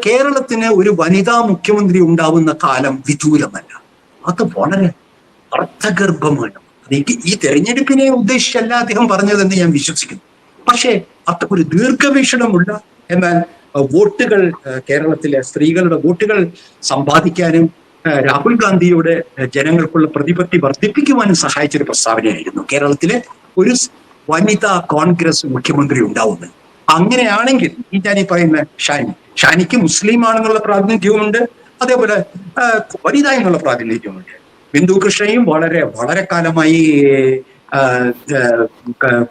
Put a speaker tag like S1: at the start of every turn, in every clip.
S1: കേരളത്തിന് ഒരു വനിതാ മുഖ്യമന്ത്രി ഉണ്ടാവുന്ന കാലം വിദൂരമല്ല. അത് വളരെ അർത്ഥഗർഭമാണ്. അത് ഈ തെരഞ്ഞെടുപ്പിനെ ഉദ്ദേശിച്ചല്ല അദ്ദേഹം പറഞ്ഞതെന്ന് ഞാൻ വിശ്വസിക്കുന്നു. പക്ഷേ അത്ര ഒരു ദീർഘവീക്ഷണമുള്ള, എന്നാൽ വോട്ടുകൾ, കേരളത്തിലെ സ്ത്രീകളുടെ വോട്ടുകൾ സമ്പാദിക്കാനും രാഹുൽ ഗാന്ധിയുടെ ജനങ്ങൾക്കുള്ള പ്രതിപത്തി വർദ്ധിപ്പിക്കുവാനും സഹായിച്ചൊരു പ്രസ്താവനയായിരുന്നു കേരളത്തിലെ ഒരു വനിതാ കോൺഗ്രസ് മുഖ്യമന്ത്രി ഉണ്ടാവുന്നത്. അങ്ങനെയാണെങ്കിൽ ഞാൻ ഈ പറയുന്ന ഷാനിക്ക് മുസ്ലിം ആണെന്നുള്ള പ്രാതിനിധ്യവുമുണ്ട്, അതേപോലെ വനിത എന്നുള്ള പ്രാതിനിധ്യമുണ്ട്. ബിന്ദു കൃഷ്ണയും വളരെ വളരെ കാലമായി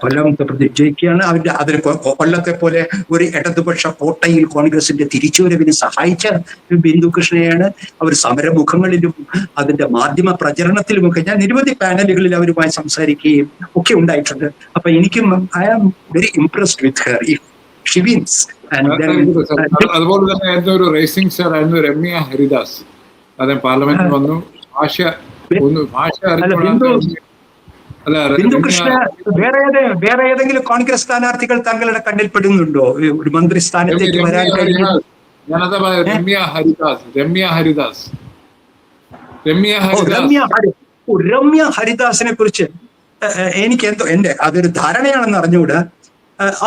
S1: കൊല്ലം ജയിക്കുകയാണ്. അതിന് കൊല്ലത്തെ പോലെ ഒരു ഇടതുപക്ഷ കോട്ടയിൽ കോൺഗ്രസിന്റെ തിരിച്ചുവരവിന് സഹായിച്ച ബിന്ദു കൃഷ്ണയാണ്. അവർ സമരമുഖങ്ങളിലും അതിന്റെ മാധ്യമ പ്രചരണത്തിലുമൊക്കെ ഞാൻ നിരവധി പാനലുകളിൽ അവരുമായി സംസാരിക്കുകയും ഒക്കെ ഉണ്ടായിട്ടുണ്ട്. അപ്പൊ എനിക്കും I am very impressed with her if she wins.
S2: അതുപോലെ തന്നെ ഒരു റേസിംഗ് സ്റ്റാർ ആയിരുന്നു രമ്യ ഹരിദാസ്. അദ്ദേഹം പാർലമെന്റിൽ വന്നു.
S1: ബിന്ദു കൃഷ്ണ വേറെ ഏതെങ്കിലും കോൺഗ്രസ് സ്ഥാനാർത്ഥികൾ താങ്കളുടെ കണ്ണിൽ പെടുന്നുണ്ടോ ഒരു മന്ത്രി സ്ഥാനത്തേക്ക് വരാൻ കഴിയും? രമ്യ ഹരിദാസിനെ കുറിച്ച് എനിക്ക് അതൊരു ധാരണയാണെന്ന് അറിഞ്ഞുകൂടാ.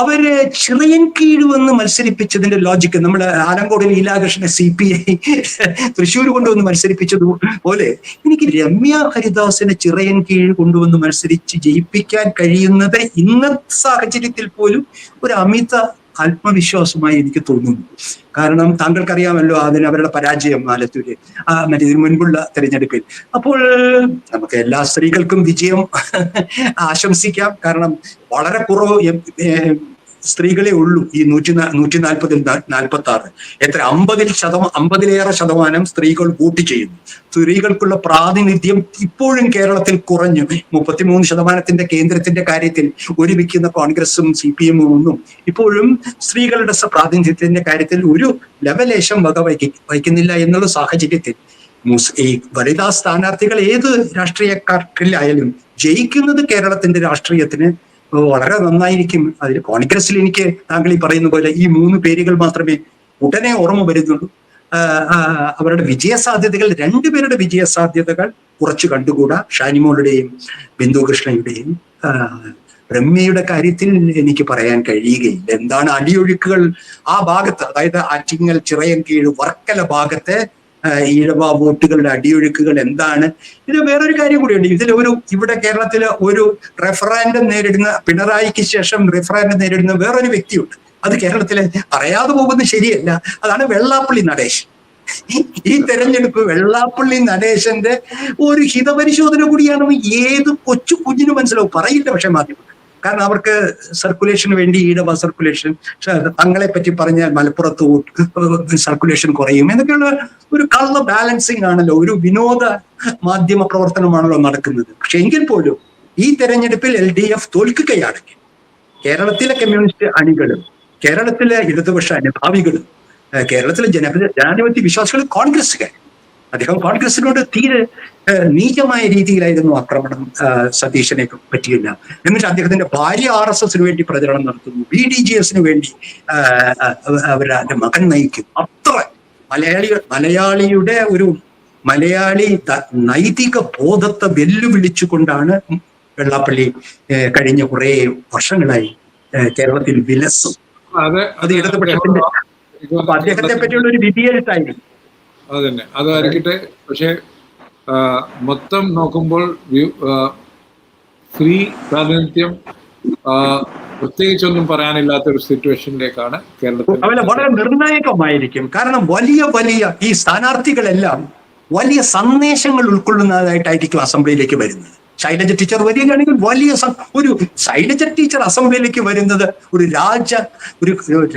S1: അവര് ചിറയൻകീഴ് വന്ന് മത്സരിപ്പിച്ചതിന്റെ ലോജിക്ക്, നമ്മുടെ ആലങ്കോട് ലീലാകൃഷ്ണനെ CPI തൃശ്ശൂർ കൊണ്ടുവന്ന് മത്സരിപ്പിച്ചത് പോലെ എനിക്ക് രമ്യ ഹരിദാസിനെ ചിറയൻകീഴ് കൊണ്ടുവന്ന് മത്സരിച്ച് ജയിപ്പിക്കാൻ കഴിയുന്നത് ഇന്നത്തെ സാഹചര്യത്തിൽ പോലും ഒരു അമിത ആത്മവിശ്വാസമായി എനിക്ക് തോന്നുന്നു. കാരണം താങ്കൾക്കറിയാമല്ലോ അവരുടെ പരാജയം ആലത്തൂര് ഇതിനു മുൻപുള്ള തെരഞ്ഞെടുപ്പിൽ. അപ്പോൾ നമുക്ക് എല്ലാ സ്ത്രീകൾക്കും വിജയം ആശംസിക്കാം. കാരണം വളരെ കുറവ് സ്ത്രീകളെ ഉള്ളൂ ഈ 140-ൽ 46. എത്ര 50-ലേറെ ശതമാനം സ്ത്രീകൾ വോട്ട് ചെയ്യുന്നു. സ്ത്രീകൾക്കുള്ള പ്രാതിനിധ്യം ഇപ്പോഴും കേരളത്തിൽ കുറഞ്ഞു. 33% കേന്ദ്രത്തിന്റെ കാര്യത്തിൽ ഒരുമിക്കുന്ന കോൺഗ്രസും CPM ഒന്നും ഇപ്പോഴും സ്ത്രീകളുടെ പ്രാതിനിധ്യത്തിന്റെ കാര്യത്തിൽ ഒരു ലെവലേശം വക വഹിക്കുന്നില്ല എന്നുള്ള സാഹചര്യത്തിൽ ഈ വനിതാ സ്ഥാനാർത്ഥികൾ ഏത് രാഷ്ട്രീയക്കാർക്കിലായാലും ജയിക്കുന്നത് കേരളത്തിന്റെ രാഷ്ട്രീയത്തിന് വളരെ നന്നായിരിക്കും. അതിൽ കോൺഗ്രസിൽ എനിക്ക് താങ്കൾ ഈ പറയുന്ന പോലെ ഈ 3 പേരുകൾ മാത്രമേ ഉടനെ ഓർമ്മ വരുന്നുള്ളൂ. അവരുടെ വിജയസാധ്യതകൾ, 2 പേരുടെ വിജയസാധ്യതകൾ കുറച്ച് കണ്ടുകൂടാ. ഷാനിമോളുടെയും ബിന്ദു കൃഷ്ണയുടെയും. രമ്യയുടെ കാര്യത്തിൽ എനിക്ക് പറയാൻ കഴിയുകയില്ല. എന്താണ് അടിയൊഴുക്കുകൾ ആ ഭാഗത്ത്, അതായത് ആറ്റിങ്ങൽ, ചിറയൻകീഴ്, വർക്കല ഭാഗത്തെ ഈഴവ വോട്ടുകളുടെ അടിയൊഴുക്കുകൾ എന്താണ്? ഇത് വേറൊരു കാര്യം കൂടിയുണ്ട്. ഇവിടെ കേരളത്തിലെ ഒരു റെഫറാൻഡം നേരിടുന്ന, പിണറായിക്ക് ശേഷം റെഫറാൻഡം നേരിടുന്ന വേറൊരു വ്യക്തിയുണ്ട്. അത് കേരളത്തിലെ പറയാതെ പോകുന്നത് ശരിയല്ല. അതാണ് വെള്ളാപ്പള്ളി നടേശൻ. ഈ തെരഞ്ഞെടുപ്പ് വെള്ളാപ്പള്ളി നടേശന്റെ ഒരു ഹിതപരിശോധന കൂടിയാണെന്ന് ഏത് കൊച്ചു കുഞ്ഞിന് മനസ്സിലാവും. പറയില്ല പക്ഷെ മാധ്യമം. കാരണം അവർക്ക് സർക്കുലേഷന് വേണ്ടി ഈഴവ സർക്കുലേഷൻ, തങ്ങളെ പറ്റി പറഞ്ഞാൽ മലപ്പുറത്ത് സർക്കുലേഷൻ കുറയും എന്നൊക്കെയുള്ള ഒരു കള്ള ബാലൻസിങ് ആണല്ലോ, ഒരു വിനോദ മാധ്യമ പ്രവർത്തനമാണല്ലോ നടക്കുന്നത്. പക്ഷെ എങ്കിൽ പോലും ഈ തെരഞ്ഞെടുപ്പിൽ LDF തോൽക്കുകയാണെങ്കിൽ കേരളത്തിലെ കമ്മ്യൂണിസ്റ്റ് അണികളും കേരളത്തിലെ ഇടതുപക്ഷ അനുഭാവികളും കേരളത്തിലെ ജനാധിപത്യ വിശ്വാസികളും കോൺഗ്രസ്സുകാർ, അദ്ദേഹം കോൺഗ്രസിനോട് തീരെ നീചമായ രീതിയിലായിരുന്നു ആക്രമണം സതീശനെ പറ്റിയില്ല. എന്നിട്ട് അദ്ദേഹത്തിന്റെ ഭാര്യ RSSന് വേണ്ടി പ്രചരണം നടത്തുന്നു, BDGSന് വേണ്ടി അവരുടെ മകൻ നയിക്കും. അത്ര മലയാളിയുടെ ഒരു മലയാളി നൈതിക ബോധത്തെ വെല്ലുവിളിച്ചുകൊണ്ടാണ് വെള്ളാപ്പള്ളി കഴിഞ്ഞ കുറെ വർഷങ്ങളായി കേരളത്തിൽ വിലസും. അത് ഇടതുപക്ഷത്തിന്റെ അദ്ദേഹത്തെ പറ്റിയുള്ള ഒരു വിധിയെഴുത്തായിരുന്നു.
S2: അതന്നെ, അതായിരിക്കട്ടെ. പക്ഷെ മൊത്തം നോക്കുമ്പോൾ സ്ത്രീ പ്രാതിനിധ്യം പ്രത്യേകിച്ചൊന്നും പറയാനില്ലാത്തൊരു സിറ്റുവേഷനിലേക്കാണ് കേരളത്തിൽ.
S1: വളരെ നിർണായകമായിരിക്കും. കാരണം വലിയ ഈ സ്ഥാനാർത്ഥികളെല്ലാം വലിയ സന്ദേശങ്ങൾ ഉൾക്കൊള്ളുന്നതായിട്ടായിരിക്കും അസംബ്ലിയിലേക്ക് വരുന്നത്. ശൈലജ ടീച്ചർ വരികയാണെങ്കിൽ ഒരു ശൈലജ ടീച്ചർ അസംബ്ലിയിലേക്ക് വരുന്നത് ഒരു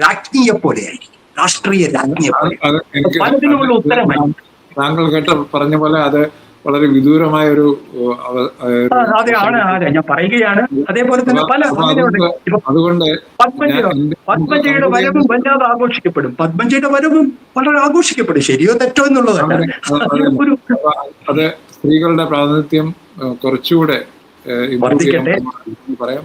S1: രാജ്ഞിയെ പോലെയായിരിക്കും, രാഷ്ട്രീയ രാജ്ഞിയെ പോലെ. പലതിനുള്ള ഉത്തരമായി
S2: താങ്കൾ പറഞ്ഞ പോലെ അത് വളരെ വിദൂരമായ ഒരു
S1: ഞാൻ പറയുകയാണ്. അതേപോലെ തന്നെ
S2: അതുകൊണ്ട്
S1: പത്മജയുടെ വരവും വല്ലാതെ ആഘോഷിക്കപ്പെടും. പത്മജയുടെ വരവും വളരെ ആഘോഷിക്കപ്പെടും. ശരിയോ തെറ്റോ എന്നുള്ളതല്ല.
S2: അത് സ്ത്രീകളുടെ പ്രാതിനിധ്യം കുറച്ചുകൂടെ
S1: വർദ്ധിക്കട്ടെ.
S2: പറയാം.